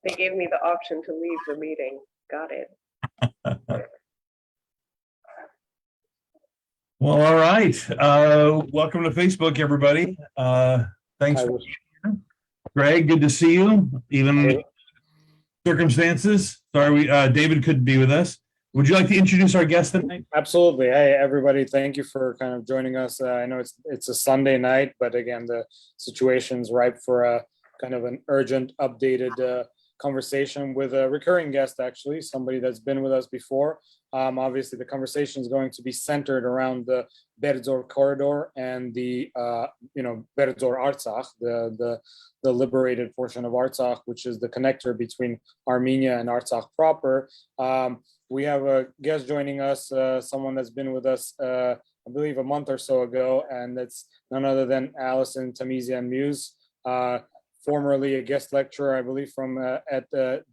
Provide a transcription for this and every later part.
They gave me the option to leave the meeting. Got it. Well, all right. Welcome to Facebook, everybody. Thanks for being here. Greg, good to see you. Even circumstances. Sorry, David couldn't be with us. Would you like to introduce our guest tonight? Absolutely. Hey, everybody. Thank you for kind of joining us. I know it's a Sunday night, but again, the situation's ripe for a kind of an urgent, updated conversation with a recurring guest, actually, somebody that's been with us before. Obviously, the conversation is going to be centered around the Berdzor corridor and the, Berdzor Artsakh, the liberated portion of Artsakh, which is the connector between Armenia and Artsakh proper. We have a guest joining us, someone that's been with us, I believe, a month or so ago, and that's none other than Alison, Tahmizian Muse, formerly a guest lecturer, I believe, from at the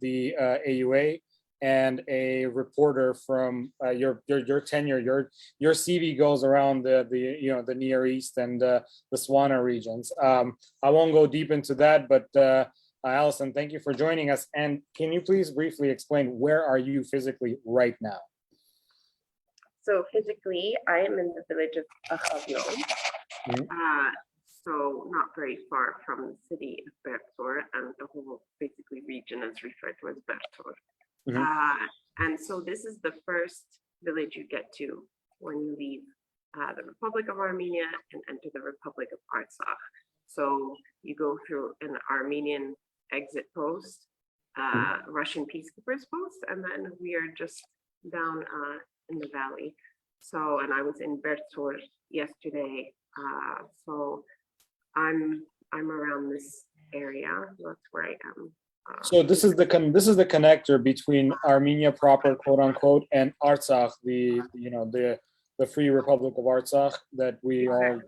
AUA, and a reporter from your tenure. Your CV goes around the Near East and the Swana regions. I won't go deep into that, but Alison, thank you for joining us. And can you please briefly explain, where are you physically right now? So physically, I am in the village of Aghavno. So not very far from the city of Berdzor, and the whole basically region is referred to as Berdzor. And so this is the first village you get to when you leave the Republic of Armenia and enter the Republic of Artsakh. So you go through an Armenian exit post, Russian peacekeepers post, and then we are just down in the valley. So, and I was in Berdzor yesterday. So I'm around this area. That's where I am. So this is the connector between Armenia proper, quote unquote, and Artsakh, the Free Republic of Artsakh that we all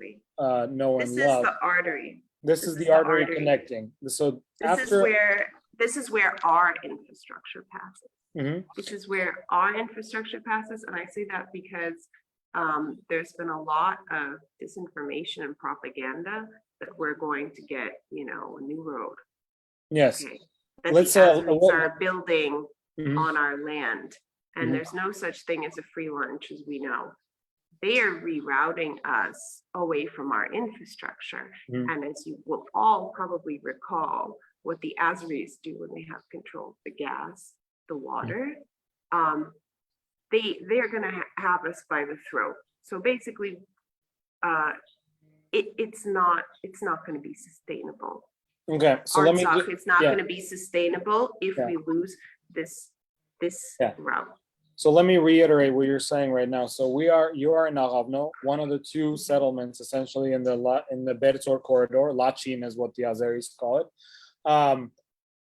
know and love. This is the artery. This is the artery connecting. So this is where our infrastructure passes. This is where our infrastructure passes, and I say that because there's been a lot of disinformation and propaganda that we're going to get, a new road. Yes. Okay. That the Azerbaijan are building on our land, and there's no such thing as a free lunch, as we know. They are rerouting us away from our infrastructure, and as you will all probably recall, what the Azeris do when they have control of the gas, the water, they're going to have us by the throat. So basically, it's not going to be sustainable. Okay, so it's not going to be sustainable if we lose this route. So let me reiterate what you're saying right now. So you are in Aghavno, one of the two settlements essentially in the Berdzor corridor. Lachim is what the Azeris call it.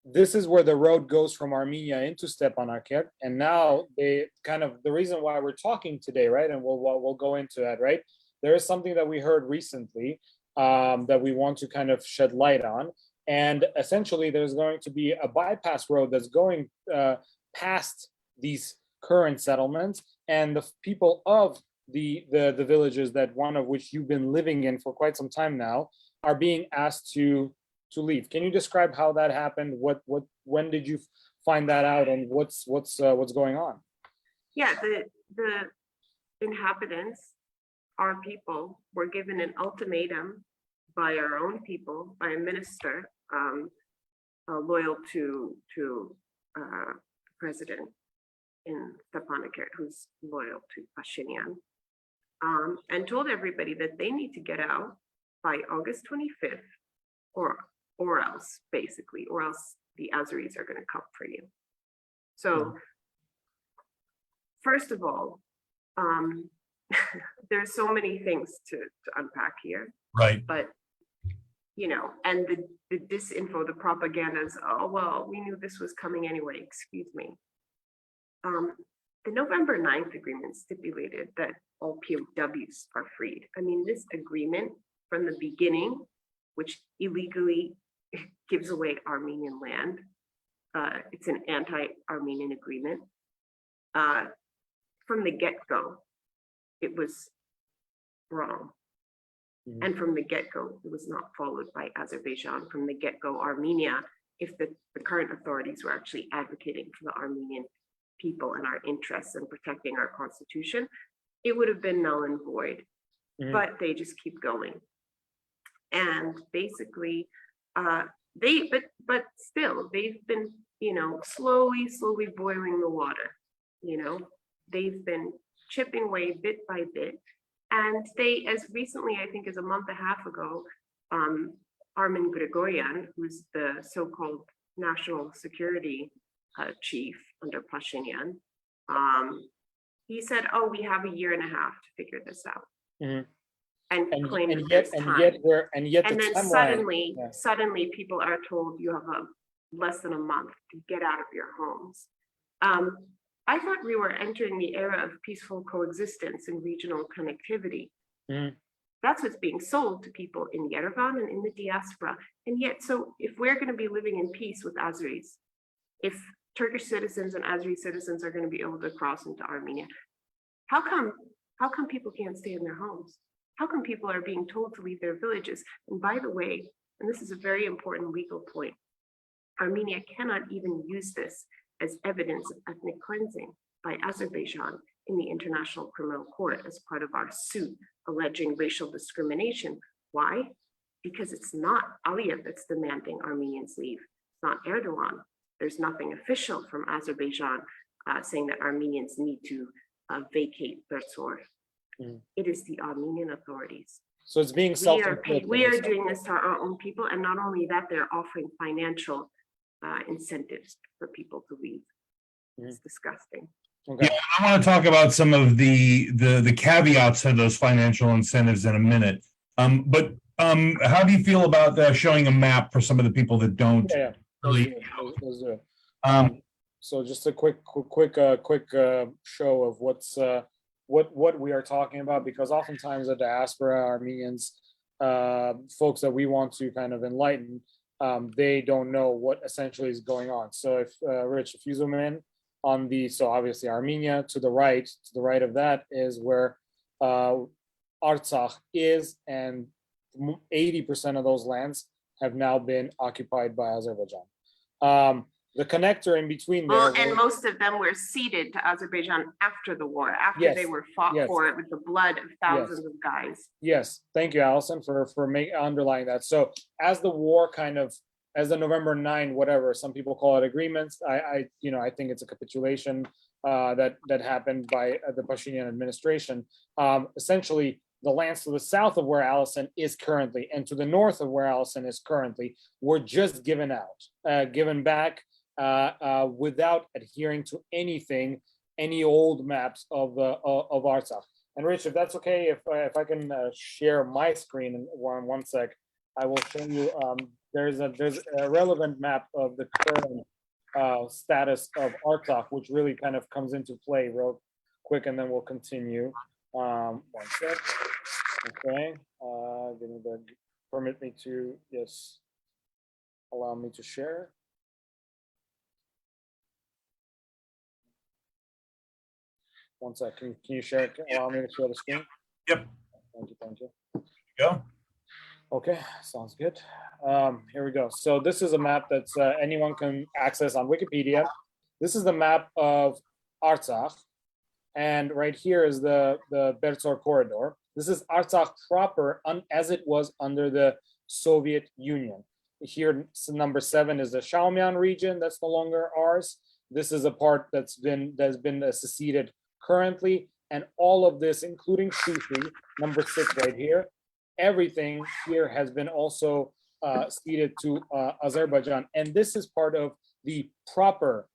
This is where the road goes from Armenia into Stepanakert, and now they the reason why we're talking today, right? And we'll go into that, right? There is something that we heard recently that we want to kind of shed light on. And essentially, there's going to be a bypass road that's going past these current settlements, and the people of the villages that one of which you've been living in for quite some time now are being asked to leave. Can you describe how that happened? When did you find that out, and what's going on? Yeah, the inhabitants, our people, were given an ultimatum by our own people, by a minister loyal to president in Stepanakert, who's loyal to Pashinyan, and told everybody that they need to get out by August 25th, or else, basically, or else the Azeris are going to come for you. So, first of all, there's so many things to unpack here. Right. But and the disinfo, the propaganda is, oh, well, we knew this was coming anyway, excuse me. The November 9th agreement stipulated that all POWs are freed. I mean, this agreement from the beginning, which illegally gives away Armenian land, it's an anti-Armenian agreement. From the get-go, it was wrong. And from the get-go, it was not followed by Azerbaijan. From the get-go, Armenia if the current authorities were actually advocating for the Armenian people and our interests and protecting our constitution, it would have been null and void. But they just keep going. And basically, but still, they've been, slowly boiling the water. They've been chipping away bit by bit. And they, as recently, I think as a month and a half ago, Armin Grigoryan, who's the so-called national security chief under Pashinyan, he said, "Oh, we have a year and a half to figure this out," and claimed and yet then timeline, suddenly people are told you have less than a month to get out of your homes. I thought we were entering the era of peaceful coexistence and regional connectivity. That's what's being sold to people in Yerevan and in the diaspora. And yet, so if we're going to be living in peace with Azeris, if Turkish citizens and Azeri citizens are going to be able to cross into Armenia, how come people can't stay in their homes? How come people are being told to leave their villages? And by the way, and this is a very important legal point, Armenia cannot even use this as evidence of ethnic cleansing by Azerbaijan in the International Criminal Court as part of our suit alleging racial discrimination. Why? Because it's not Aliyev that's demanding Armenians leave. It's not Erdogan. There's nothing official from Azerbaijan saying that Armenians need to vacate Berdzor. It is the Armenian authorities. So it's being self-inflicted. We are doing this to our own people, and not only that, they're offering financial incentives for people to leave. It's disgusting. Okay. Yeah, I want to talk about some of the caveats of those financial incentives in a minute. But how do you feel about showing a map for some of the people that don't really? Let's do it. So just a quick show of what we are talking about, because oftentimes the diaspora, Armenians, folks that we want to kind of enlighten, they don't know what essentially is going on. So if Rich, if you zoom in on so obviously Armenia to the right of that is where Artsakh is, and 80% of those lands have now been occupied by Azerbaijan. The connector in between there. Well, and most of them were ceded to Azerbaijan after the war, after they were fought for it with the blood of thousands of guys. Yes, thank you, Alison, for underlying that. So as the war as the November 9, whatever, some people call it agreements, I think it's a capitulation that happened by the Pashinyan administration. Essentially, the lands to the south of where Alison is currently and to the north of where Alison is currently were just given back without adhering to any old maps of Artsakh. And Rich, if that's okay, if I can share my screen in one sec, I will show you. There's a relevant map of the current status of Artsakh, which really kind of comes into play real quick, and then we'll continue. One sec. Okay. Permit me to allow me to share. One sec. Can you share? Allow me to share the screen. Yep. Thank you. Go. Okay, sounds good. Here we go. So this is a map that anyone can access on Wikipedia. This is the map of Artsakh, and right here is the Berdzor corridor. This is Artsakh proper, as it was under the Soviet Union. Here, number 7 is the Shaumian region. That's no longer ours. This is a part that's been seceded currently, and all of this, including Shushi, number 6 right here. Everything here has been also ceded to Azerbaijan, and this is part of the proper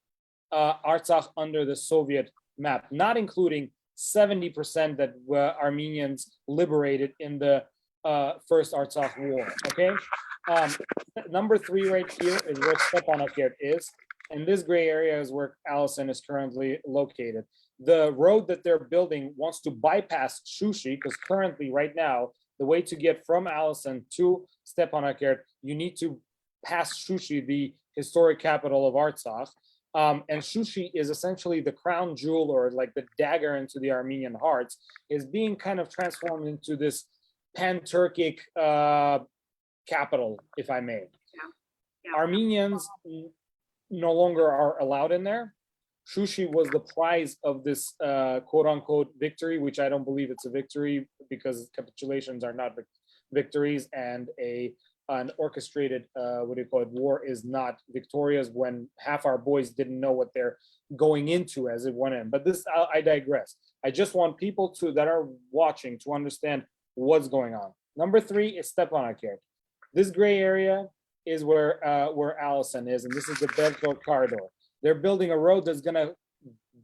Artsakh under the Soviet map, not including 70% that Armenians liberated in the first Artsakh war. Okay, number 3 right here is where Stepanakert is, and this gray area is where Alison is currently located. The road that they're building wants to bypass Shushi, because currently, right now, the way to get from Alison to Stepanakert, you need to pass Shushi, the historic capital of Artsakh. And Shushi is essentially the crown jewel, or like the dagger into the Armenian hearts, is being kind of transformed into this pan-Turkic capital, if I may. Armenians no longer are allowed in there. Shushi was the prize of this quote unquote victory, which I don't believe it's a victory because capitulations are not victories, and an orchestrated war is not victorious when half our boys didn't know what they're going into as it went in. But this, I digress. I just want people that are watching to understand what's going on. Number 3 is Stepanakert. This gray area is where Alison is, and this is the Berdzor corridor. They're building a road that's going to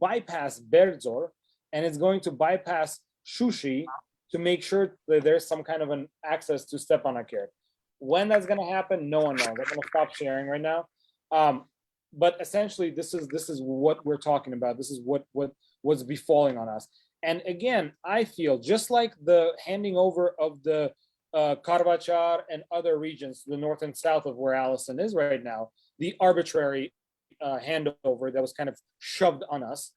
bypass Berdzor, and it's going to bypass Shushi to make sure that there's some kind of an access to Stepanakert. When that's going to happen, no one knows. I'm going to stop sharing right now. But essentially, this is what we're talking about. This is what's befalling on us. And again, I feel just like the handing over of the Karvachar and other regions to the north and south of where Alison is right now, the arbitrary handover that was kind of shoved on us.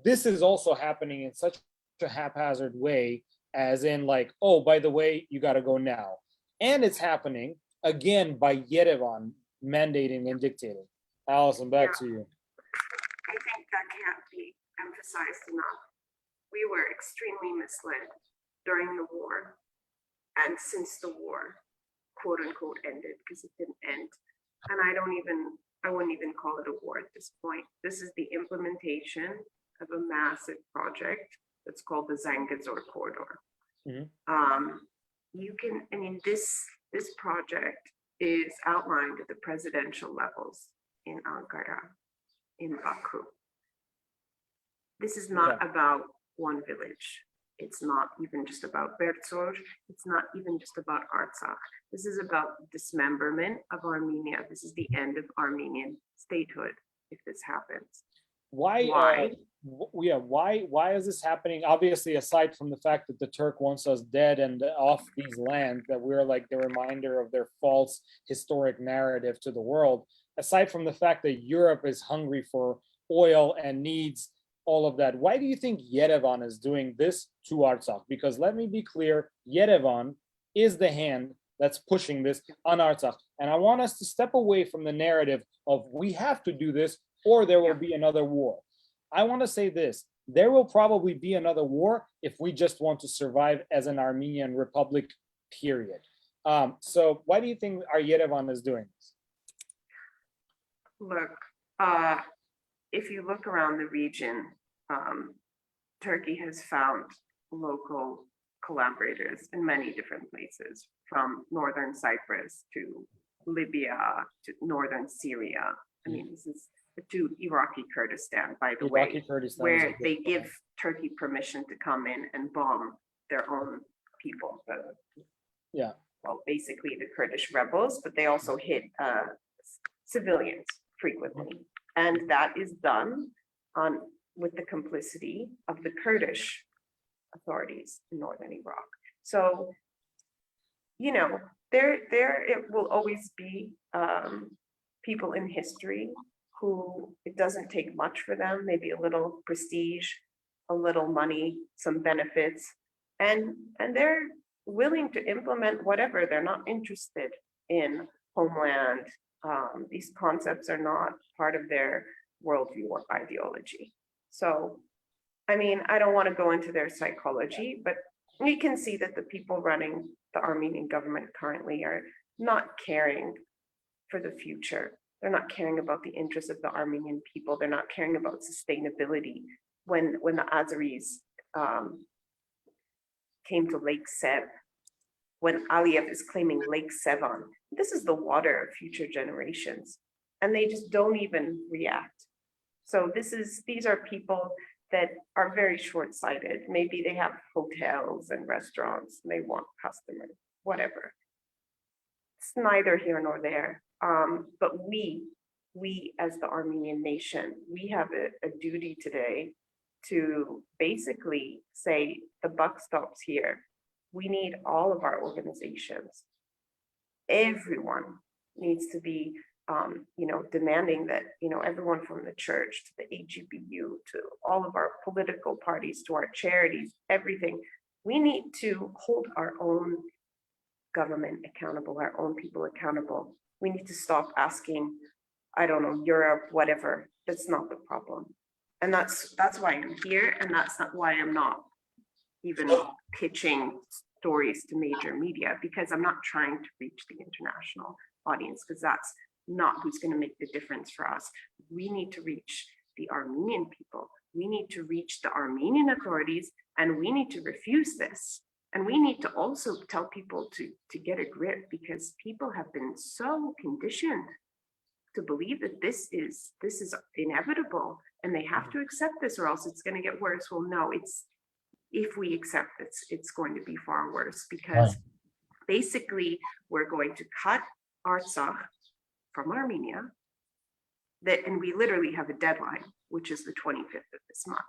This is also happening in such a haphazard way, as in like, oh, by the way, you got to go now. And it's happening again by Yerevan mandating and dictating. Alison, back to you. I think that can't be emphasized enough. We were extremely misled during the war and since the war, quote unquote, ended, because it didn't end. And I wouldn't even call it a war at this point. This is the implementation of a massive project that's called the Zangezur corridor. Mm-hmm. This project is outlined at the presidential levels in Ankara, in Baku. This is not about one village. It's not even just about Berdzor. It's not even just about Artsakh. This is about dismemberment of Armenia. This is the end of Armenian statehood if this happens. Why is this happening? Obviously, aside from the fact that the Turk wants us dead and off these lands, that we're like the reminder of their false historic narrative to the world, aside from the fact that Europe is hungry for oil and needs all of that, why do you think Yerevan is doing this to Artsakh? Because let me be clear, Yerevan is the hand that's pushing this on Artsakh. And I want us to step away from the narrative of we have to do this or there will be another war. I want to say this, there will probably be another war if we just want to survive as an Armenian Republic, period. So why do you think our Yerevan is doing this? Look, if you look around the region, Turkey has found local collaborators in many different places, from northern Cyprus to Libya to northern Syria. I mean, this is to Iraqi Kurdistan, by the way, where they give Turkey permission to come in and bomb their own people. Well, basically the Kurdish rebels, but they also hit civilians frequently. And that is done with the complicity of the Kurdish authorities in northern Iraq. So, you know, there it will always be people in history who it doesn't take much for them, maybe a little prestige, a little money, some benefits, and they're willing to implement whatever. They're not interested in homeland. These concepts are not part of their worldview or ideology. So, I mean, I don't want to go into their psychology, but we can see that the people running the Armenian government currently are not caring for the future. They're not caring about the interests of the Armenian people. They're not caring about sustainability. When the Azeris came to Lake Sev, when Aliyev is claiming Lake Sevan, this is the water of future generations, and they just don't even react. So these are people that are very short-sighted. Maybe they have hotels and restaurants, and they want customers, whatever. It's neither here nor there. But we as the Armenian nation, we have a duty today to basically say the buck stops here. We need all of our organizations. Everyone needs to be, demanding that, everyone from the church to the AGBU to all of our political parties to our charities, everything. We need to hold our own government accountable, our own people accountable. We need to stop asking, I don't know, Europe, whatever. That's not the problem. And that's why I'm here, and that's not why I'm not even pitching stories to major media, because I'm not trying to reach the international audience, because that's not who's going to make the difference for us. We need to reach the Armenian people. We need to reach the Armenian authorities, and we need to refuse this. And we need to also tell people to get a grip, because people have been so conditioned to believe that this is inevitable, and they have to accept this or else it's going to get worse. Well, no, if we accept this, it's going to be far worse, because basically we're going to cut Artsakh from Armenia, and we literally have a deadline, which is the 25th of this month.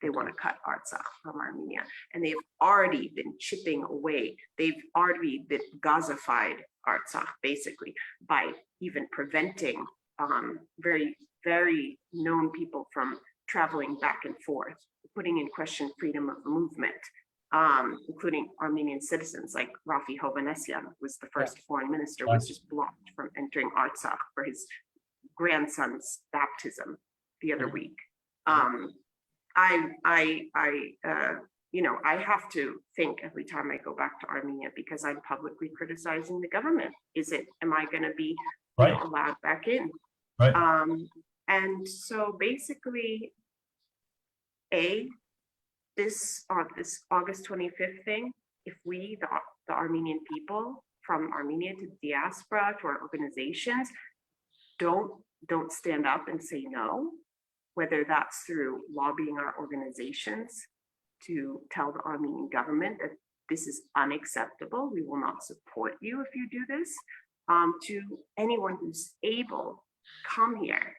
They want to cut Artsakh from Armenia, and they've already been chipping away. They've already been Gazified Artsakh, basically, by even preventing very, very known people from traveling back and forth, putting in question freedom of movement, including Armenian citizens like Rafi Hovhannisyan was the first foreign minister, was just blocked from entering Artsakh for his grandson's baptism the other week. I have to think every time I go back to Armenia, because I'm publicly criticizing the government. Am I going to be allowed back in? Right. And so basically, this August 25th thing, if we, the Armenian people from Armenia to the diaspora, to our organizations, don't stand up and say no, whether that's through lobbying our organizations to tell the Armenian government that this is unacceptable, we will not support you if you do this, to anyone who's able, come here,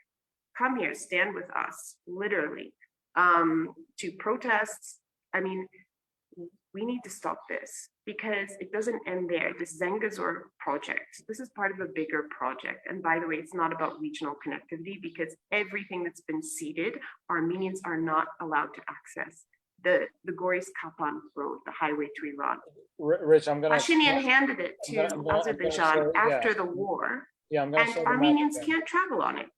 stand with us, literally, to protests. I mean, we need to stop this, because it doesn't end there. This Zengazur project, this is part of a bigger project. And by the way, it's not about regional connectivity, because everything that's been ceded, Armenians are not allowed to access. The Goris Kapan road, the highway to Iran. Rich, Pashinyan handed it to Azerbaijan after the war, and Armenians can't travel on it.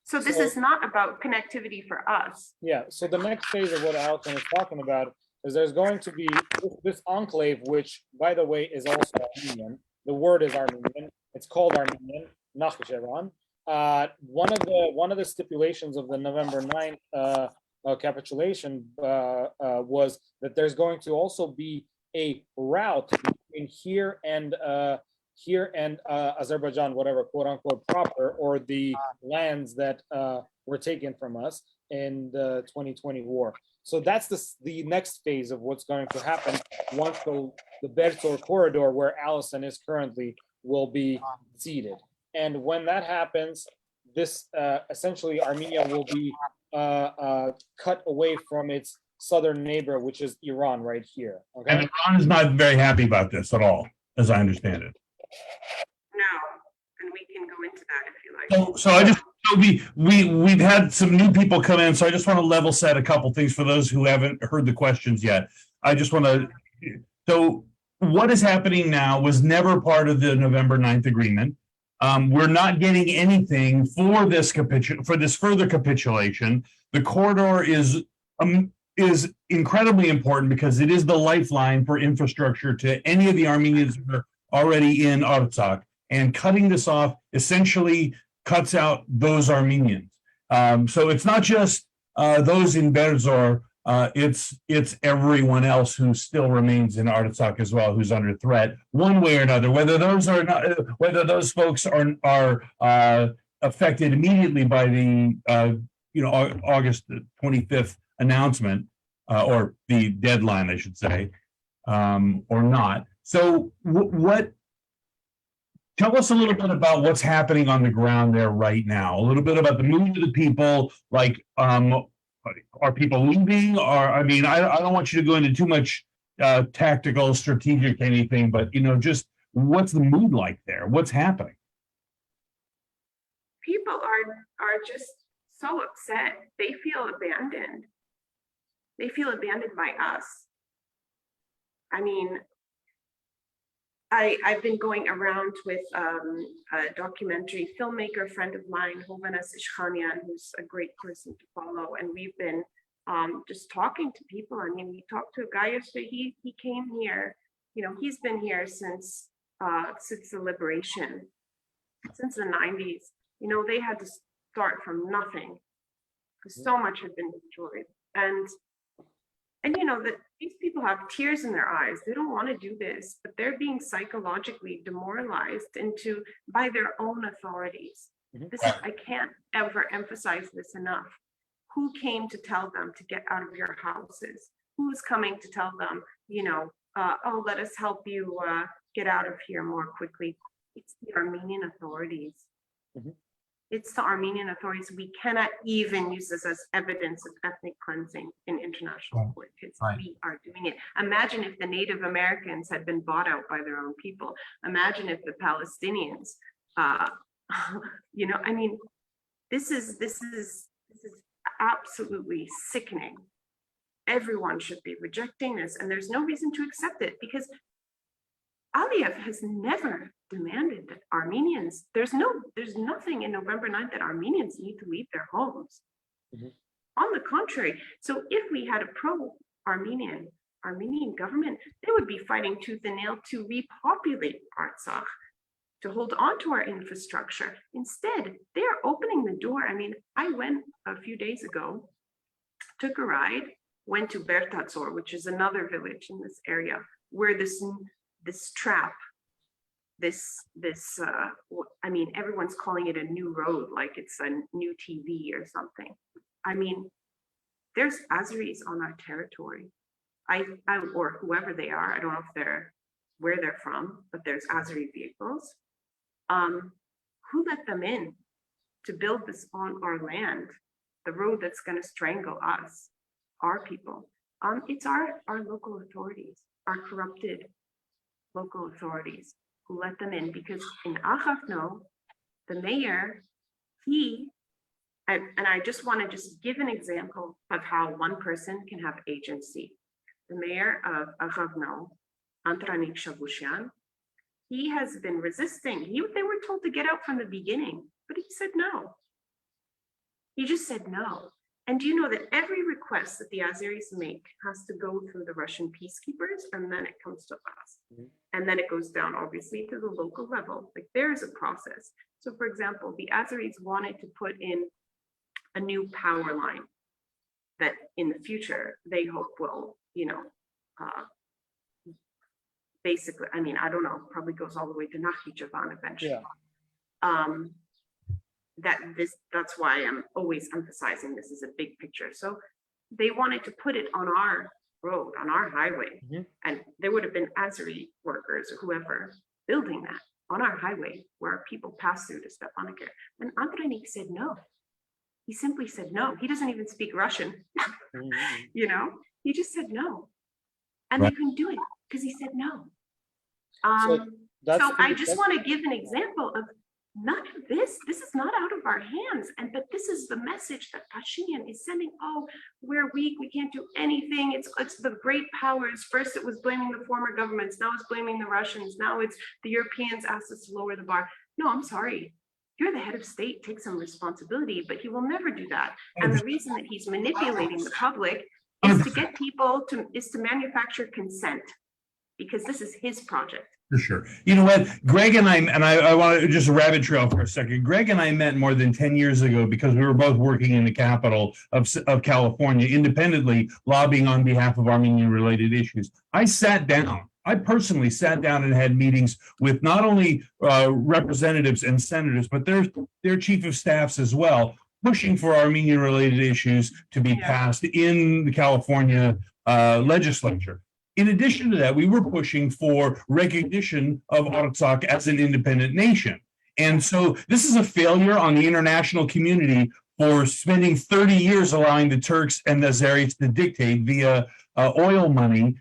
So this is not about connectivity for us. Yeah, so the next phase of what Alison is talking about is there's going to be this enclave, which, by the way, is also Armenian. The word is Armenian. It's called Armenian, Nakhchivan. One of the stipulations of the November 9th capitulation was that there's going to also be a route between here and Azerbaijan, whatever, quote unquote, proper, or the lands that were taken from us in the 2020 war. So that's the next phase of what's going to happen once the Berdzor corridor, where Alison is currently, will be ceded. And when that happens, this essentially Armenia will be cut away from its southern neighbor, which is Iran right here. Okay? And Iran is not very happy about this at all, as I understand it. No, and we can go into that if you like. So I just, we've had some new people come in, so I just want to level set a couple things for those who haven't heard the questions yet. I just want to, so what is happening now was never part of the November 9th agreement. We're not getting anything for this further capitulation. The corridor is incredibly important, because it is the lifeline for infrastructure to any of the Armenians who are already in Artsakh, and cutting this off essentially cuts out those Armenians. So it's not just those in Berdzor, it's everyone else who still remains in Artsakh as well, who's under threat one way or another. Whether those folks are affected immediately by the August 25th announcement, or the deadline, I should say, or not. So tell us a little bit about what's happening on the ground there right now. A little bit about the mood of the people. Like, are people leaving? Or, I mean, I don't want you to go into too much tactical, strategic anything, but just what's the mood like there? What's happening? People are just so upset. They feel abandoned. They feel abandoned by us. I mean, I've been going around with a documentary filmmaker friend of mine, Hovanas Ishkhanian, who's a great person to follow. And we've been just talking to people. I mean, we talked to a guy yesterday, he came here, you know, he's been here since the liberation, since the 90s. You know, they had to start from nothing because so much had been destroyed. And you know that these people have tears in their eyes. They don't want to do this, but they're being psychologically demoralized into by their own authorities. This is, I can't ever emphasize this enough. Who came to tell them to get out of your houses? Who's coming to tell them, you know, oh, let us help you get out of here more quickly? It's the Armenian authorities. It's the Armenian authorities. We cannot even use this as evidence of ethnic cleansing in international court because we are doing it. Imagine if the Native Americans had been bought out by their own people. Imagine if the Palestinians, you know, I mean, this is absolutely sickening. Everyone should be rejecting this, and there's no reason to accept it because Aliyev has never demanded that Armenians, there's nothing in November 9th that Armenians need to leave their homes. On the contrary, so if we had a pro-Armenian government, they would be fighting tooth and nail to repopulate Artsakh, to hold on to our infrastructure. Instead, they are opening the door. I mean, I went a few days ago, took a ride, went to Berdzor, which is another village in this area, where this trap, I mean, everyone's calling it a new road, like it's a new TV or something. I mean, there's Azeris on our territory. Or whoever they are, I don't know if where they're from, but there's Azeri vehicles. Who let them in to build this on our land, the road that's going to strangle us, our people? It's our local authorities, our corrupted local authorities who let them in, because in Aghavno, the mayor, and I just want to give an example of how one person can have agency. The mayor of Aghavno, Antranik Shavushian, he has been resisting. They were told to get out from the beginning, but he said no. He just said no. And do you know that every request that the Azeris make has to go through the Russian peacekeepers, and then it comes to us. And then it goes down, obviously, to the local level. Like, there is a process. So, for example, the Azeris wanted to put in a new power line that in the future they hope will, you know, basically, I mean, I don't know, probably goes all the way to Nakhichevan eventually. That's why I'm always emphasizing this is a big picture. So they wanted to put it on our road, on our highway, and there would have been Azeri workers or whoever building that on our highway where people pass through to Stepanakert. And Andranik said no. He simply said no. He doesn't even speak Russian. You know, he just said no, and they couldn't do it because he said no. So I just want to give an example of none of this. This is not out of our hands, but this is the message that Pashinyan is sending. Oh, we're weak. We can't do anything. It's the great powers. First, it was blaming the former governments. Now it's blaming the Russians. Now it's the Europeans asked us to lower the bar. No, I'm sorry. You're the head of state. Take some responsibility, but he will never do that. And the reason that he's manipulating the public is to get people to manufacture consent, because this is his project. For sure. You know what, Greg and I want to just a rabbit trail for a second. Greg and I met more than 10 years ago because we were both working in the capital of California, independently lobbying on behalf of Armenian related issues. I personally sat down and had meetings with not only representatives and senators, but their chief of staffs as well, pushing for Armenian related issues to be passed in the California legislature. In addition to that, we were pushing for recognition of Artsakh as an independent nation. And so this is a failure on the international community for spending 30 years allowing the Turks and the Azeris to dictate via oil money,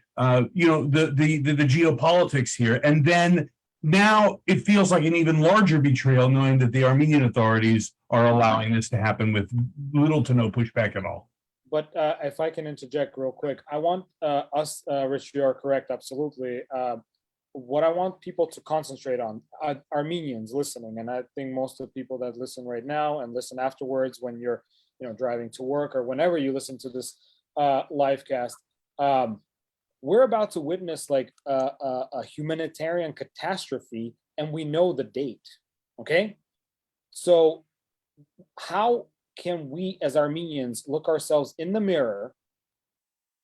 you know, the geopolitics here. And then now it feels like an even larger betrayal knowing that the Armenian authorities are allowing this to happen with little to no pushback at all. But if I can interject real quick, I want us, Rich, you are correct, absolutely. what I want people to concentrate on, Armenians listening, and I think most of the people that listen right now and listen afterwards when you're, driving to work or whenever you listen to this live cast, we're about to witness like a humanitarian catastrophe, and we know the date. Okay, so how can we as Armenians look ourselves in the mirror?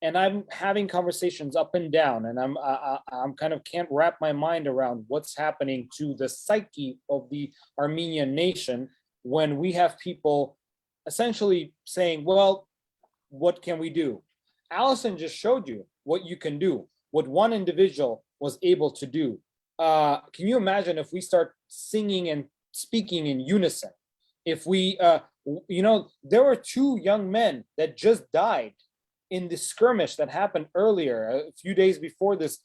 And I'm having conversations up and down, and I'm kind of can't wrap my mind around what's happening to the psyche of the Armenian nation when we have people essentially saying, well, what can we do? Alison just showed you what you can do, what one individual was able to do. Can you imagine if we start singing and speaking in unison? If we, there were 2 young men that just died in the skirmish that happened earlier, a few days before this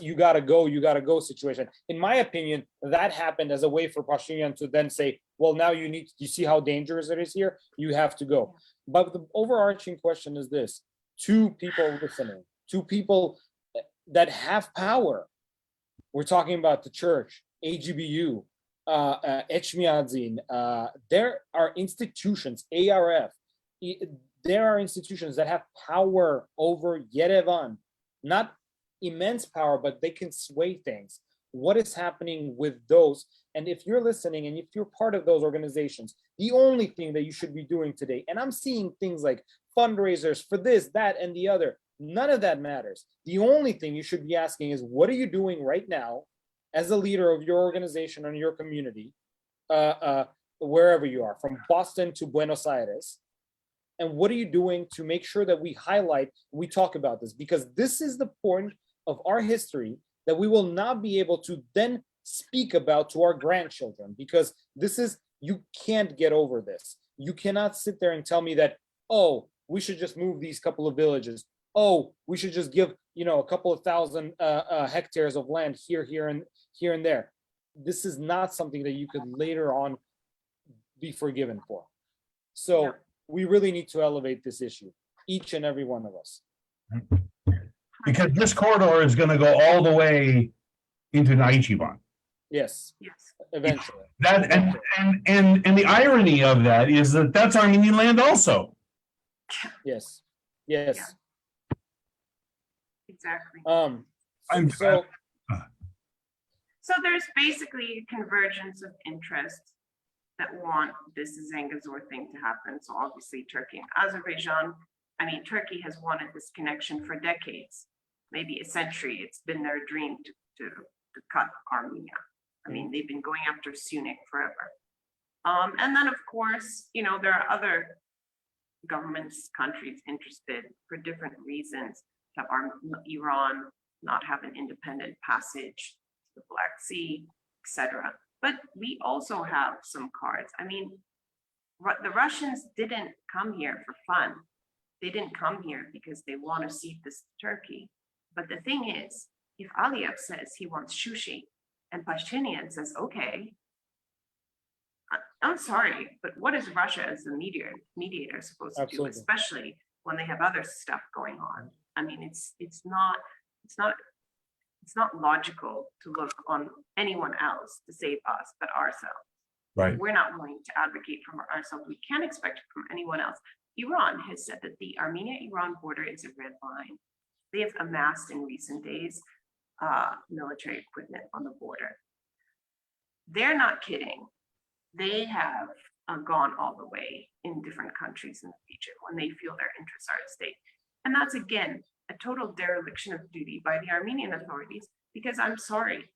you gotta go situation. In my opinion, that happened as a way for Pashinyan to then say, well, now you see how dangerous it is here, you have to go. But the overarching question is this: 2 people listening, 2 people that have power. We're talking about the church, AGBU, Echmiadzin, there are institutions, ARF, there are institutions that have power over Yerevan, not immense power, but they can sway things. What is happening with those? And if you're listening and if you're part of those organizations, the only thing that you should be doing today, and I'm seeing things like fundraisers for this, that, and the other, none of that matters. The only thing you should be asking is, what are you doing right now as a leader of your organization or your community, wherever you are, from Boston to Buenos Aires? And what are you doing to make sure that we highlight, we talk about this? Because this is the point of our history that we will not be able to then speak about to our grandchildren, because this is, you can't get over this. You cannot sit there and tell me that, oh, we should just move these couple of villages. Oh, we should just give, a couple of thousand hectares of land here and there. This is not something that you could later on be forgiven for. So yeah, we really need to elevate this issue, each and every one of us. Because this corridor is going to go all the way into Naichiban. Yes. Yes. Eventually. That and the irony of that is that that's Armenian land also. Yes. Yes. Yeah. Exactly. So there's basically a convergence of interests that want this Zangezur thing to happen. So obviously Turkey and Azerbaijan. I mean, Turkey has wanted this connection for decades, maybe a century. It's been their dream to cut Armenia. I mean, they've been going after Sunik forever. And then, of course, there are other governments, countries interested for different reasons to have Iran not have an independent passage to the Black Sea, etc. But we also have some cards. I mean, the Russians didn't come here for fun. They didn't come here because they want to cede this to Turkey. But the thing is, if Aliyev says he wants Shushi and Pashinyan says, okay, I'm sorry, but what is Russia as the mediator supposed to do, especially when they have other stuff going on? I mean, it's not logical to look on anyone else to save us but ourselves. Right. We're not willing to advocate for ourselves. We can't expect it from anyone else. Iran has said that the Armenia-Iran border is a red line. They have amassed in recent days military equipment on the border. They're not kidding. They have gone all the way in different countries in the region when they feel their interests are at stake. And that's, again, a total dereliction of duty by the Armenian authorities, because I'm sorry,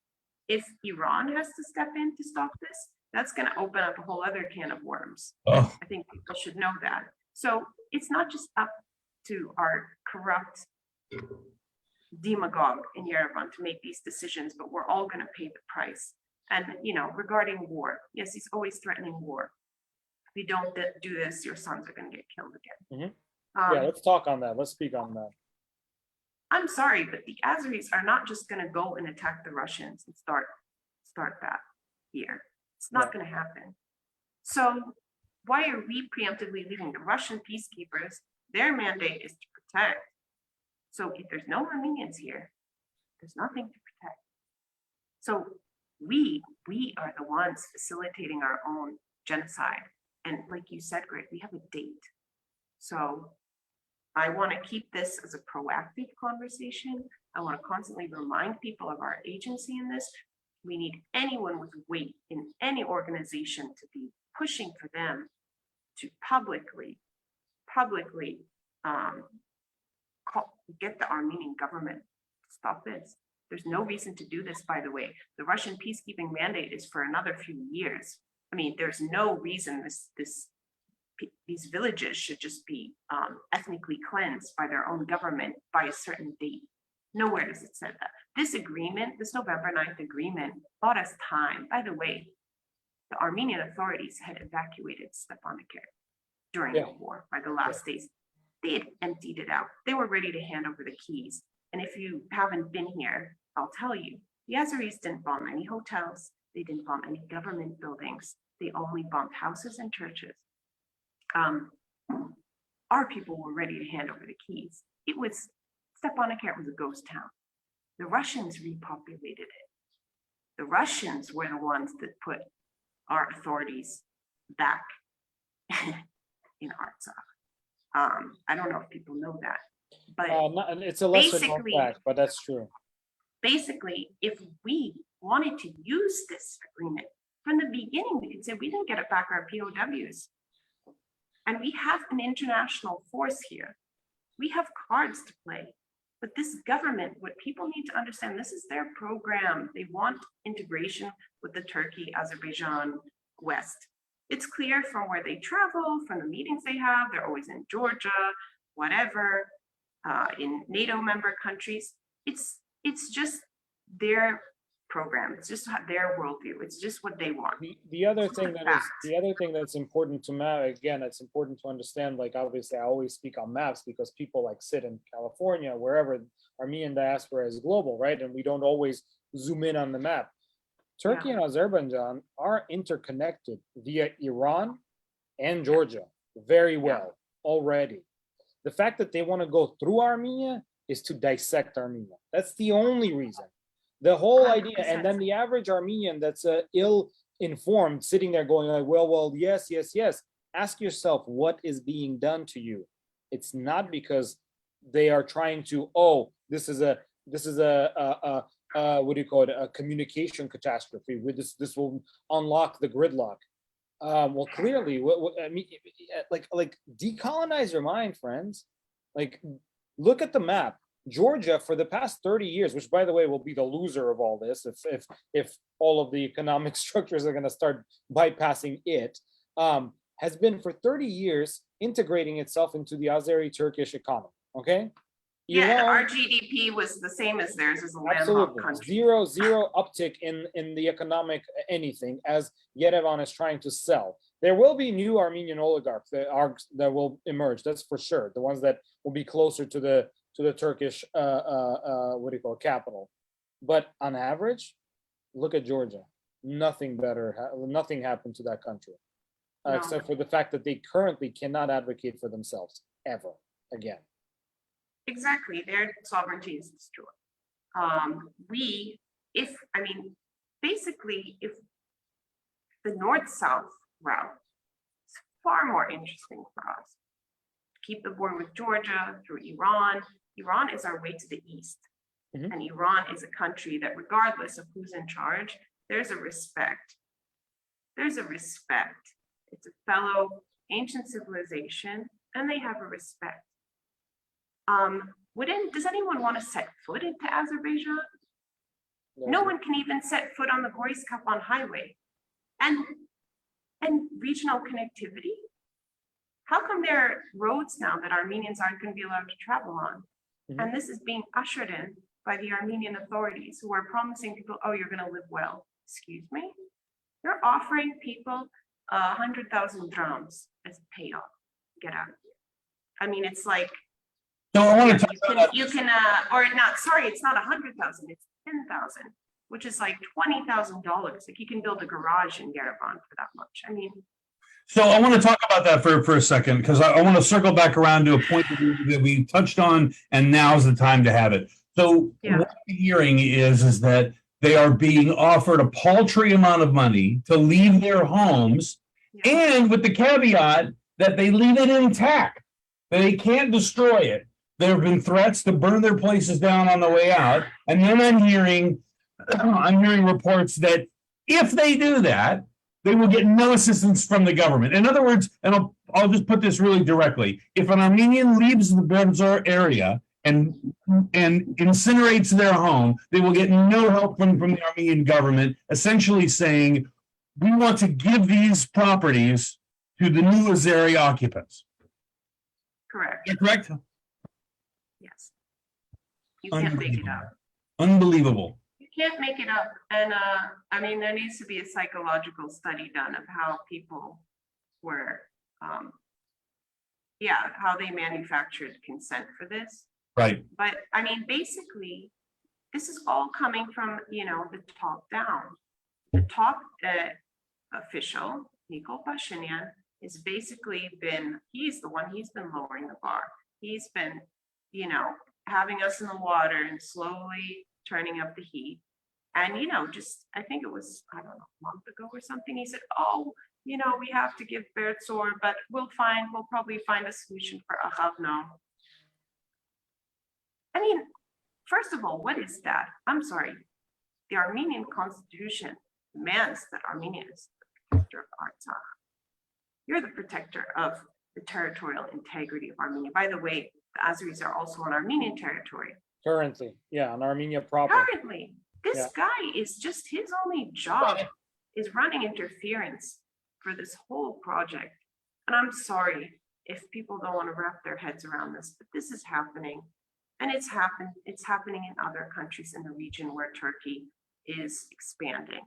if Iran has to step in to stop this, that's going to open up a whole other can of worms. Oh. I think people should know that. So it's not just up to our corrupt demagogue in Yerevan to make these decisions, but we're all going to pay the price. And, regarding war, yes, he's always threatening war. If you don't do this, your sons are going to get killed again. Mm-hmm. Yeah, let's talk on that. Let's speak on that. I'm sorry, but the Azeris are not just going to go and attack the Russians and start that here. It's not going to happen. So why are we preemptively leaving the Russian peacekeepers? Their mandate is to protect. So if there's no Armenians here, there's nothing to protect. So we are the ones facilitating our own genocide. And like you said, Greg, we have a date. So I want to keep this as a proactive conversation. I want to constantly remind people of our agency in this. We need anyone with weight in any organization to be pushing for them to publicly get the Armenian government to stop this. There's no reason to do this, by the way. The Russian peacekeeping mandate is for another few years. I mean, there's no reason these villages should just be ethnically cleansed by their own government by a certain date. Nowhere does it say that. This agreement, this November 9th agreement, bought us time. By the way, the Armenian authorities had evacuated Stepanakert during the war by the last days. They had emptied it out. They were ready to hand over the keys. And if you haven't been here, I'll tell you, the Azeris didn't bomb any hotels. They didn't bomb any government buildings. They only bombed houses and churches. Our people were ready to hand over the keys. Stepanakert was a ghost town. The Russians repopulated it. The Russians were the ones that put our authorities back in Artsakh. I don't know if people know that, but it's a lesser known fact, but that's true. Basically, if we wanted to use this agreement from the beginning, we could say we didn't get it back our POWs. And we have an international force here. We have cards to play. But this government, what people need to understand, this is their program. They want integration with the Turkey, Azerbaijan, West. It's clear from where they travel, from the meetings they have. They're always in Georgia, whatever, in NATO member countries. It's just their program. It's just their worldview. It's just what they want. The other thing that's important to map, again, it's important to understand, like, obviously I always speak on maps because people like sit in California, wherever. Armenian diaspora is global, right? And we don't always zoom in on the map. Turkey and Azerbaijan are interconnected via Iran and Georgia very well already. The fact that they want to go through Armenia is to dissect Armenia. That's the only reason. The whole idea, and then the average Armenian that's ill-informed, sitting there going like, well, yes. Ask yourself what is being done to you. It's not because they are trying to, this is a what do you call it, a communication catastrophe. With this will unlock the gridlock. Well, clearly, I mean, like decolonize your mind, friends. Like, look at the map. Georgia, for the past 30 years, which, by the way, will be the loser of all this if all of the economic structures are going to start bypassing it, has been for 30 years integrating itself into the Azeri-Turkish economy. Okay. Yeah, our GDP was the same as theirs as a landlocked country. Zero uptick in the economic anything, as Yerevan is trying to sell. There will be new Armenian oligarchs that will emerge. That's for sure. The ones that will be closer to the Turkish what do you call it, capital. But on average, look at Georgia. Nothing happened to that country, except for the fact that they currently cannot advocate for themselves ever again. Exactly, their sovereignty is destroyed. Basically, if the north-south route is far more interesting for us. Keep the border with Georgia through Iran. Iran is our way to the east. Mm-hmm. And Iran is a country that, regardless of who's in charge, there's a respect. It's a fellow ancient civilization, and they have a respect. Does anyone want to set foot into Azerbaijan? No one can even set foot on the Goris-Kapan highway. And regional connectivity? How come there are roads now that Armenians aren't going to be allowed to travel on? Mm-hmm. And this is being ushered in by the Armenian authorities, who are promising people, you're going to live well. Excuse me? You're offering people 100,000 drams as payoff. Get out of here. I mean, it's like, so I want to talk about it's not 100,000, it's 10,000, which is like $20,000. Like, you can build a garage in Yerevan for that much. I mean, so I want to talk about that for a second, because I want to circle back around to a point that we touched on, and now's the time to have it. So what I'm hearing is that They are being offered a paltry amount of money to leave their homes, and with the caveat that they leave it intact. They can't destroy it. There have been threats to burn their places down on the way out. And then I'm hearing reports that if they do that, they will get no assistance from the government. In other words, and I'll just put this really directly. If an Armenian leaves the Berdzor area and incinerates their home, they will get no help from the Armenian government, essentially saying, we want to give these properties to the new Azeri occupants. Correct. Correct? Yes. You can't make it up. Unbelievable. You can't make it up. And I mean, there needs to be a psychological study done of how people were, how they manufactured consent for this. Right. But I mean, basically, this is all coming from, the top down. The top official, Nikol Pashinyan, has basically he's been lowering the bar. He's been, having us in the water and slowly turning up the heat. And, I think it was, I don't know, a month ago or something, he said, oh, we have to give Berdzor, but we'll probably find a solution for Aghavno. I mean, first of all, what is that? I'm sorry. The Armenian constitution demands that Armenia is the protector of Artsakh. You're the protector of the territorial integrity of Armenia. By the way, the Azeris are also on Armenian territory. Currently, on Armenia proper. Currently, this guy is just, his only job is running interference for this whole project. And I'm sorry if people don't want to wrap their heads around this, but this is happening. And it's happening in other countries in the region where Turkey is expanding.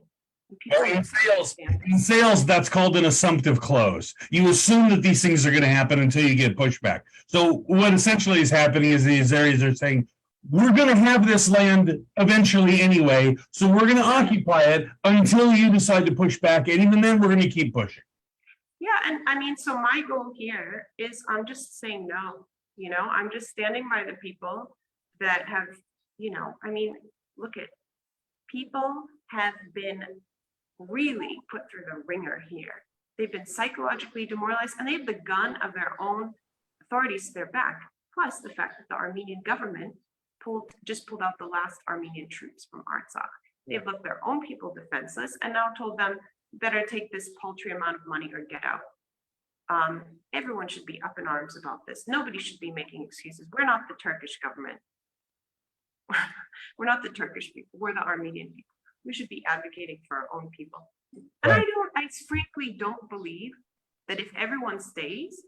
In sales, that's called an assumptive close. You assume that these things are going to happen until you get pushback. So what essentially is happening is the Azeris are saying, we're going to have this land eventually anyway, so we're going to occupy it until you decide to push back, and even then we're going to keep pushing. Yeah, and I mean, so my goal here is I'm just saying no. I'm just standing by the people that have, I mean, look at, people have been really put through the ringer here. They've been psychologically demoralized, and they have the gun of their own authorities to their back. Plus the fact that the Armenian government just pulled out the last Armenian troops from Artsakh. They've left their own people defenseless and now told them, better take this paltry amount of money or get out. Everyone should be up in arms about this. Nobody should be making excuses. We're not the Turkish government. We're not the Turkish people. We're the Armenian people. We should be advocating for our own people. And I frankly don't believe that if everyone stays,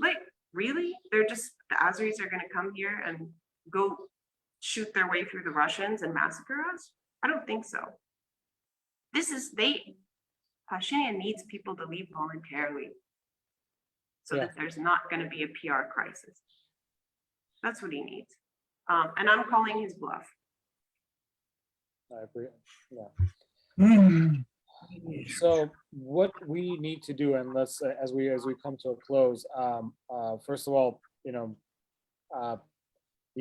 like, really, the Azeris are going to come here and go shoot their way through the Russians and massacre us? I don't think so. Pashinyan needs people to leave voluntarily so that there's not going to be a PR crisis. That's what he needs. And I'm calling his bluff. I agree. Yeah. So what we need to do, and let's as we come to a close, first of all, the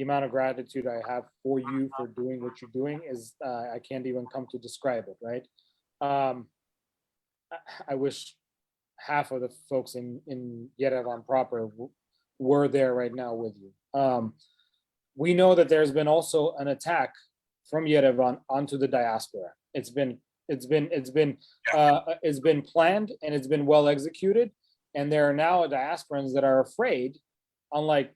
amount of gratitude I have for you for doing what you're doing is I can't even come to describe it, right? I wish half of the folks in Yerevan proper were there right now with you. We know that there's been also an attack from Yerevan onto the diaspora. It's been planned and it's been well executed, and there are now diasporans that are afraid, unlike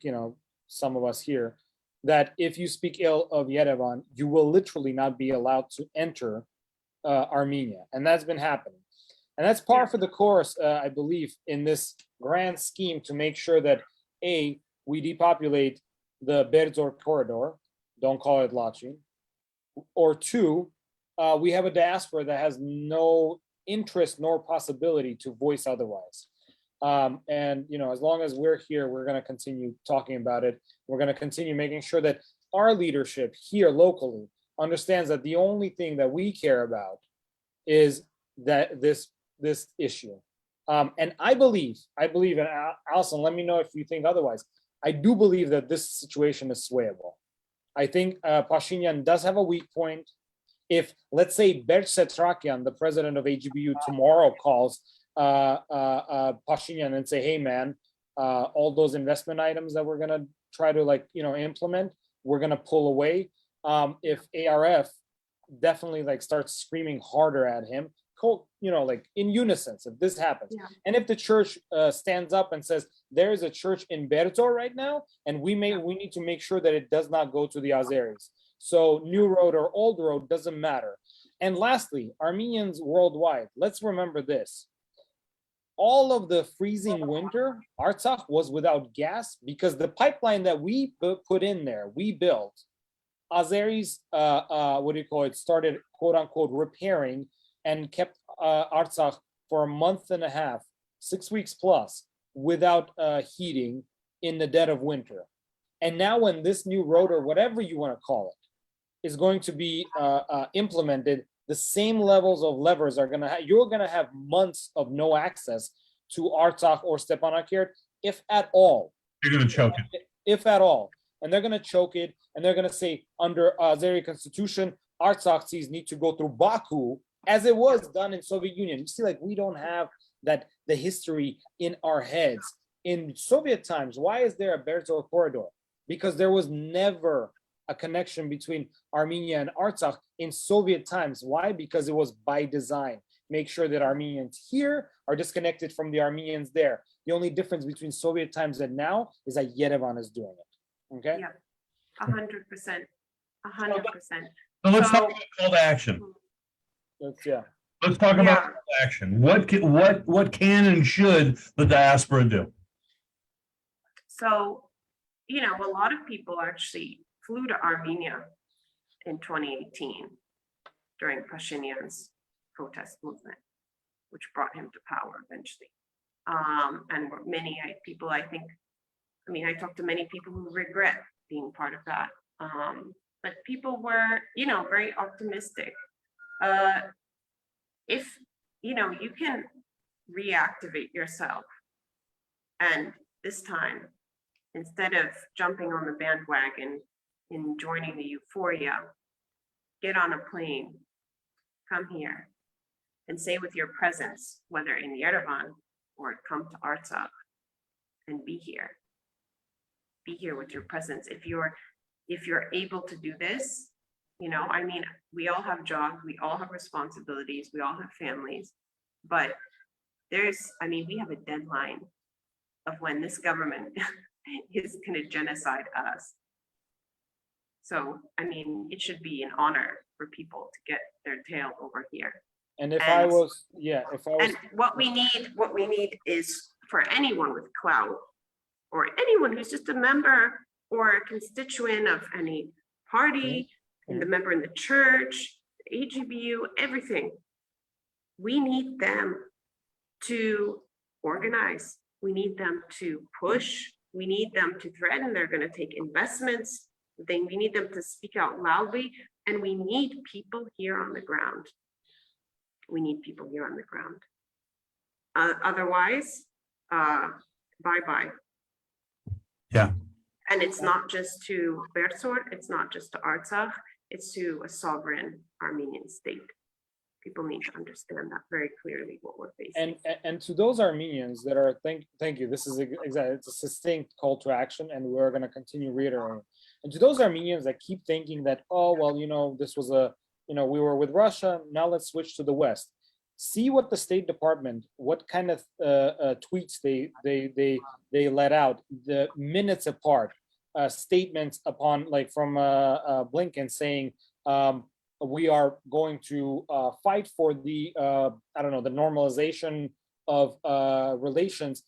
some of us here, that if you speak ill of Yerevan, you will literally not be allowed to enter Armenia, and that's been happening. And that's par for the course, I believe, in this grand scheme to make sure that A, we depopulate the Berdzor corridor, don't call it Lachin, or two, we have a diaspora that has no interest nor possibility to voice otherwise. And as long as we're here, we're going to continue talking about it. We're going to continue making sure that our leadership here locally understands that the only thing that we care about is that this issue. And I believe, and Alison, let me know if you think otherwise. I do believe that this situation is swayable. I think Pashinyan does have a weak point. If, let's say, Berdzor, the president of AGBU, tomorrow calls Pashinyan and say, hey, man, all those investment items that we're going to try to implement, we're going to pull away. If ARF definitely starts screaming harder at him, in unison, if this happens. Yeah. And if the church stands up and says, there is a church in Berdzor right now, and we need to make sure that it does not go to the Azeris. So new road or old road doesn't matter. And lastly, Armenians worldwide, let's remember this. All of the freezing winter, Artsakh was without gas because the pipeline that we put in there, we built, Azeris, started quote unquote repairing and kept Artsakh for a month and a half, 6 weeks plus, without heating in the dead of winter. And now when this new road, or whatever you want to call it, is going to be implemented, the same levels of levers are going to you're going to have months of no access to Artsakh or Stepanakert, if at all. You're going to choke it. If at all. And they're going to choke it, and they're going to say, under Azeri constitution, Artsakhis need to go through Baku, as it was done in Soviet Union. You see, we don't have the history in our heads. In Soviet times, why is there a Berdzor corridor? Because there was never a connection between Armenia and Artsakh in Soviet times. Why? Because it was by design. Make sure that Armenians here are disconnected from the Armenians there. The only difference between Soviet times and now is that Yerevan is doing it. Okay? Yeah, 100%. 100%. So let's talk about call to action. Let's talk about call to action. What can and should the diaspora do? So, a lot of people actually flew to Armenia in 2018 during Pashinyan's protest movement, which brought him to power eventually. And many people, I talked to many people who regret being part of that. But people were, very optimistic. If, you can reactivate yourself, and this time, instead of jumping on the bandwagon and joining the euphoria, get on a plane, come here, and say with your presence, whether in Yerevan or come to Artsakh, and be here. Be here with your presence. If you're able to do this, we all have jobs, we all have responsibilities, we all have families, but we have a deadline of when this government is going to genocide us. So, it should be an honor for people to get their tail over here. And what we need is for anyone with clout, or anyone who's just a member or a constituent of any party, the member in the church, AGBU, everything. We need them to organize. We need them to push. We need them to threaten they're going to take investments. We need them to speak out loudly, and we need people here on the ground. We need people here on the ground. Otherwise, bye-bye. Yeah. And it's not just to Berdzor, it's not just to Artsakh, it's to a sovereign Armenian state. People need to understand that very clearly, what we're facing. And to those Armenians that are, thank you, this is exactly, it's a succinct call to action, and we're going to continue reiterating. And to those Armenians that keep thinking that, this was we were with Russia, now let's switch to the West. See what the State Department, what kind of tweets they let out, the minutes apart, statements upon, from Blinken saying, we are going to fight for the, the normalization of relations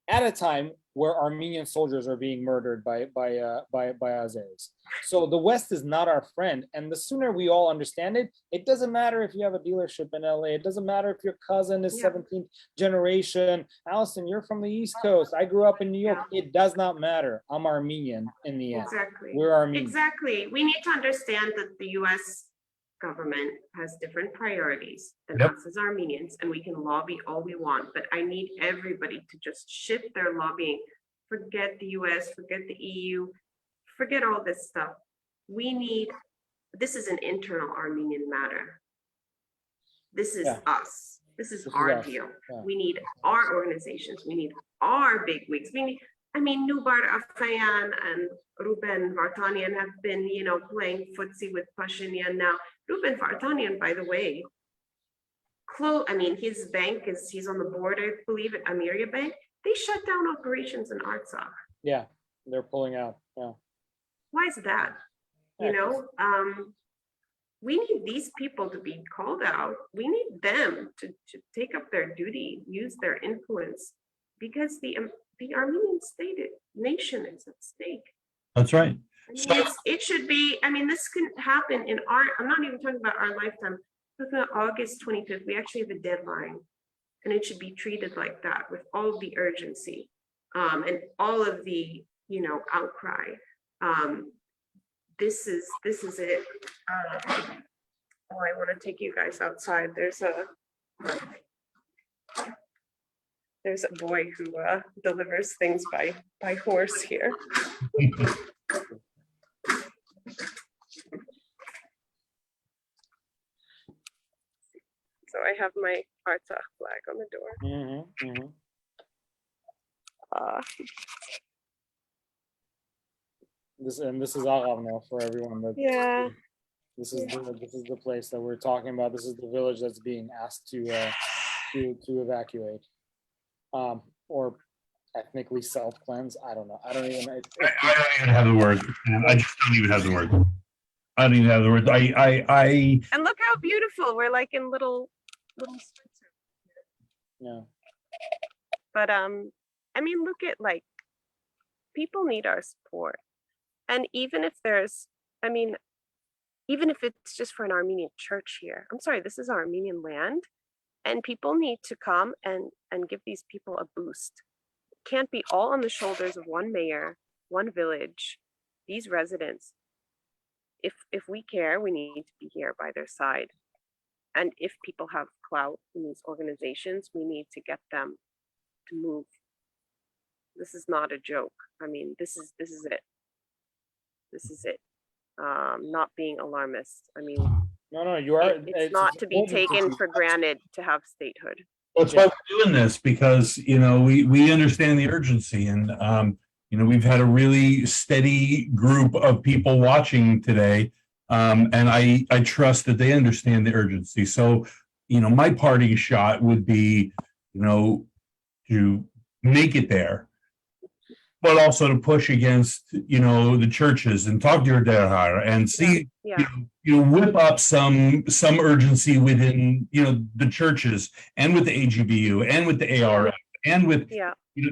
at a time where Armenian soldiers are being murdered by Azeris. So the West is not our friend. And the sooner we all understand it, it doesn't matter if you have a dealership in LA. It doesn't matter if your cousin is 17th generation. Alison, you're from the East Coast. I grew up in New York. It does not matter. I'm Armenian in the end. Exactly. We're Armenian. Exactly. We need to understand that the US government has different priorities than us as Armenians, and we can lobby all we want, but I need everybody to just shift their lobbying. Forget the US, forget the EU, forget all this stuff. We need this is an internal Armenian matter. This is Yeah. us. This is This is our us. deal. Yeah. We need our organizations. We need our big wigs. We need, I mean, Nubar Afkayan and Ruben Vartanian have been, playing footsie with Pashinyan now. Ruben Vartanian, by the way, his bank he's on the board, I believe, at Amiria Bank. They shut down operations in Artsakh. Yeah, they're pulling out. Yeah. Why is that? Yeah, We need these people to be called out. We need them to take up their duty, use their influence, because the Armenian nation is at stake. That's right. It should be, this can happen in I'm not even talking about our lifetime. I'm talking about August 25th. We actually have a deadline, and it should be treated like that with all the urgency and all of the, outcry. This is it. I want to take you guys outside. There's a boy who delivers things by horse here. So I have my Artsakh flag on the door. This is Aghavno for everyone. Yeah. This is the place that we're talking about. This is the village that's being asked to evacuate, or ethnically self-cleanse. I don't know. I don't even have the word. I just don't even have the word. I don't even have the word. And look how beautiful. We're like in little streets. Yeah. But look at, like, people need our support. And even if it's just for an Armenian church here, I'm sorry, this is Armenian land, and people need to come and give these people a boost. It can't be all on the shoulders of one mayor, one village, these residents. If we care, we need to be here by their side. And if people have clout in these organizations, we need to get them to move. This is not a joke. This is it. This is it. Not being alarmist. No, you are. It's not to be taken for granted to have statehood. That's why we're doing this, because we understand the urgency, and we've had a really steady group of people watching today, and I trust that they understand the urgency. So my parting shot would be to make it there, but also to push against, the churches and talk to your derhar and see, whip up some urgency within, the churches and with the AGBU and with the ARF and with,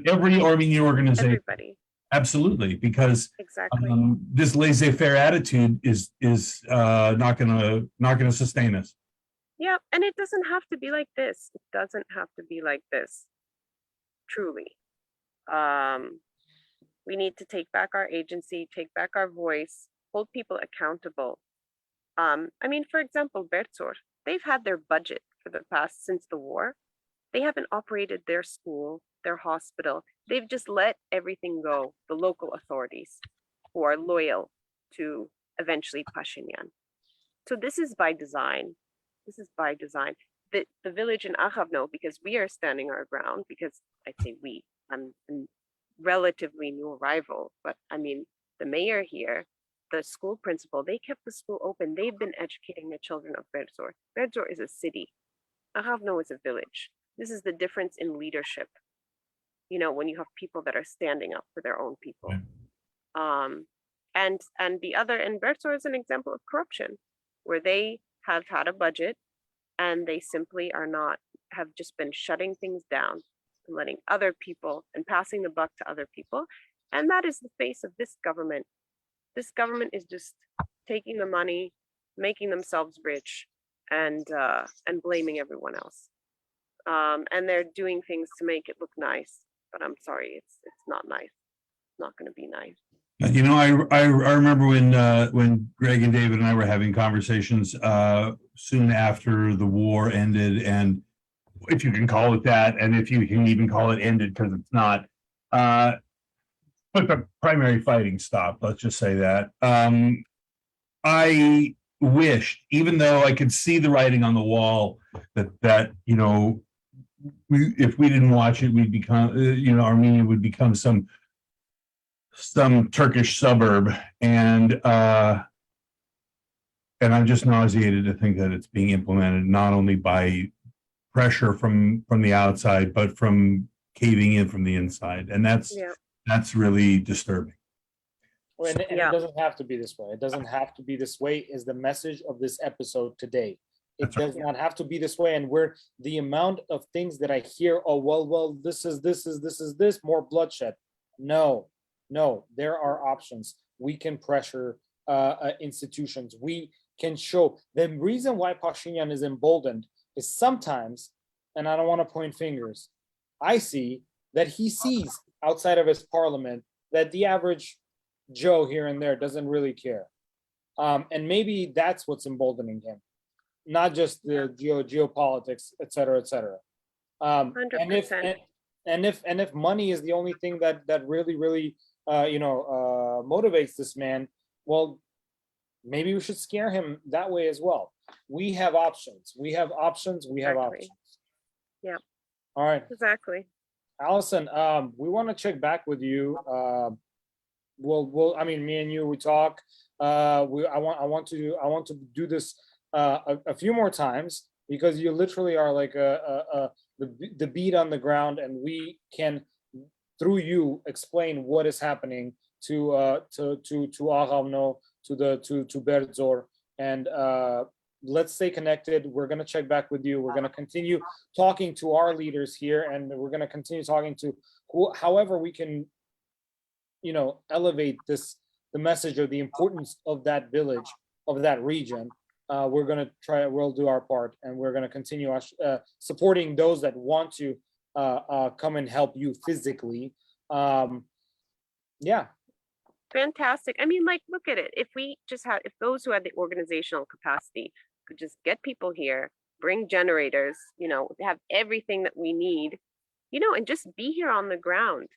every Armenian organization. Everybody. Absolutely, because exactly. This laissez-faire attitude is not gonna sustain us. Yeah, and it doesn't have to be like this. It doesn't have to be like this. Truly. We need to take back our agency, take back our voice, hold people accountable. For example, Berdzor, they've had their budget for the past, since the war. They haven't operated their school, their hospital. They've just let everything go, the local authorities who are loyal to eventually Pashinyan. So this is by design. This is by design. The village in Aghavno, because we are standing our ground, because I say we, I'm relatively new arrival, but the mayor here, the school principal, they kept the school open. They've been educating the children of Berdzor. Berdzor is a city. Aghavno is a village. This is the difference in leadership. When you have people that are standing up for their own people. And the other, and Berdzor is an example of corruption, where they have had a budget and they simply have just been shutting things down, letting other people and passing the buck to other people. And that is the face of this government. This government is just taking the money, making themselves rich, and blaming everyone else. And they're doing things to make it look nice, but I'm sorry, it's not nice. It's not going to be nice. I remember when Greg and David and I were having conversations soon after the war ended, and if you can call it that, and if you can even call it ended, because it's not, but the primary fighting stopped, let's just say that. I wished, even though I could see the writing on the wall, that if we didn't watch it, we'd become, Armenia would become some Turkish suburb, and I'm just nauseated to think that it's being implemented not only by pressure from the outside, but from caving in from the inside, and that's really disturbing. And it doesn't have to be this way. It doesn't have to be this way is the message of this episode today. It does not have to be this way. And where the amount of things that I hear, oh, well, this is more bloodshed. No, there are options. We can pressure institutions. We can show. The reason why Pashinyan is emboldened is sometimes, and I don't want to point fingers, I see that he sees outside of his parliament that the average Joe here and there doesn't really care. And maybe that's what's emboldening him, not just the geopolitics, et cetera, et cetera. 100%. And if money is the only thing that really motivates this man, well, maybe we should scare him that way as well. We have options. We have options. Yeah. All right. Exactly. Allison, we want to check back with you. Me and you, we talk. I want to do this a few more times, because you literally are like the beat on the ground, and we can, through you, explain what is happening to Aghavno, to Berdzor, and let's stay connected. We're going to check back with you. We're going to continue talking to our leaders here, and we're going to continue talking to however we can, elevate the message of the importance of that village, of that region. We're going to try, we'll do our part, and we're going to continue supporting those that want to come and help you physically. Fantastic. I mean, like, look at it. If those who had the organizational capacity could just get people here, bring generators, have everything that we need, and just be here on the ground.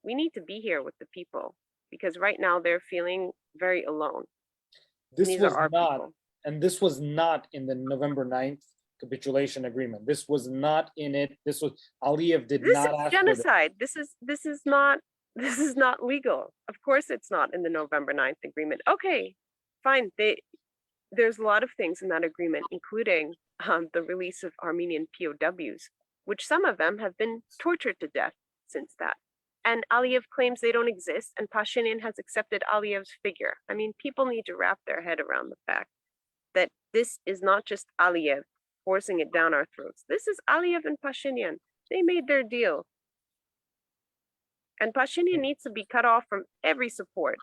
We need to be here with the people, because right now they're feeling very alone. This was not in the November 9th capitulation agreement. This was not in it. This was Aliyev did not ask for genocide. This is not legal. Of course it's not in the November 9th agreement. Okay, fine. There's a lot of things in that agreement, including the release of Armenian POWs, which some of them have been tortured to death since that. And Aliyev claims they don't exist, and Pashinyan has accepted Aliyev's figure. I mean, people need to wrap their head around the fact that this is not just Aliyev forcing it down our throats. This is Aliyev and Pashinyan. They made their deal. And Pashinyan needs to be cut off from every support,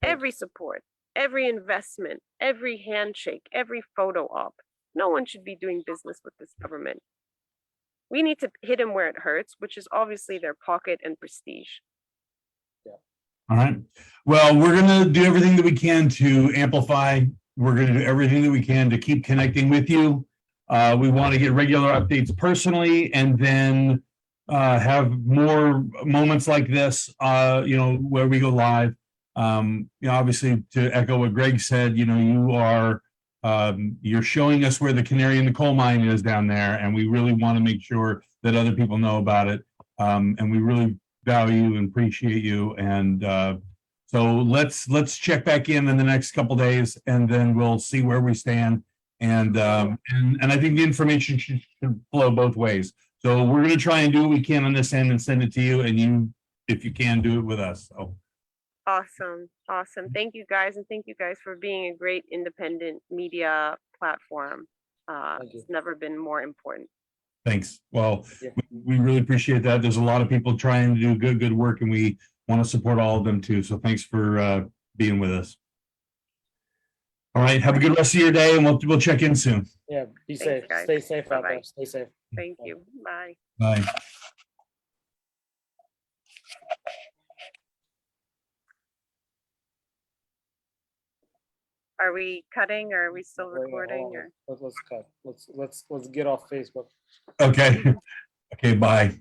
every investment, every handshake, every photo op. No one should be doing business with this government. We need to hit him where it hurts, which is obviously their pocket and prestige. All right. Well, we're going to do everything that we can to amplify. We're going to do everything that we can to keep connecting with you. We want to get regular updates personally, and then have more moments like this, where we go live. Obviously, to echo what Greg said, you're showing us where the canary in the coal mine is down there, and we really want to make sure that other people know about it. And we really value and appreciate you. And so let's check back in the next couple days, and then we'll see where we stand. And I think the information should flow both ways. So we're going to try and do what we can on this end and send it to you, and you, if you can, do it with us. So. Awesome. Thank you guys, and thank you guys for being a great independent media platform. It's never been more important. Thanks. Well, we really appreciate that. There's a lot of people trying to do good work, and we want to support all of them too. So thanks for being with us. All right. Have a good rest of your day, and we'll check in soon. Yeah. Be safe. Guys. Stay safe out there. Stay safe. Thank you. Bye. Bye. Are we cutting, or are we still recording? Let's cut. Let's get off Facebook. Okay. Okay. Bye.